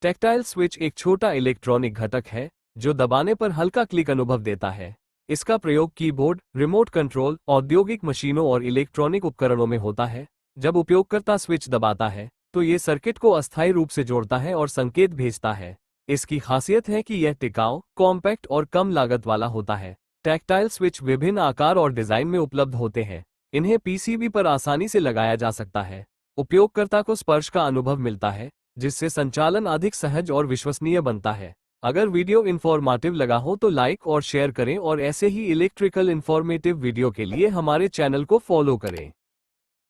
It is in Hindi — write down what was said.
टैक्टाइल स्विच एक छोटा इलेक्ट्रॉनिक घटक है जो दबाने पर हल्का क्लिक अनुभव देता है। इसका प्रयोग कीबोर्ड, रिमोट कंट्रोल, औद्योगिक मशीनों और इलेक्ट्रॉनिक उपकरणों में होता है। जब उपयोगकर्ता स्विच दबाता है तो ये सर्किट को अस्थायी रूप से जोड़ता है और संकेत भेजता है। इसकी खासियत है कि यह टिकाऊ, कॉम्पैक्ट और कम लागत वाला होता है। टैक्टाइल स्विच विभिन्न आकार और डिजाइन में उपलब्ध होते हैं। इन्हें पीसीबी पर आसानी से लगाया जा सकता है। उपयोगकर्ता को स्पर्श का अनुभव मिलता है, जिससे संचालन अधिक सहज और विश्वसनीय बनता है। अगर वीडियो इन्फॉर्मेटिव लगा हो तो लाइक और शेयर करें और ऐसे ही इलेक्ट्रिकल इन्फॉर्मेटिव वीडियो के लिए हमारे चैनल को फॉलो करें।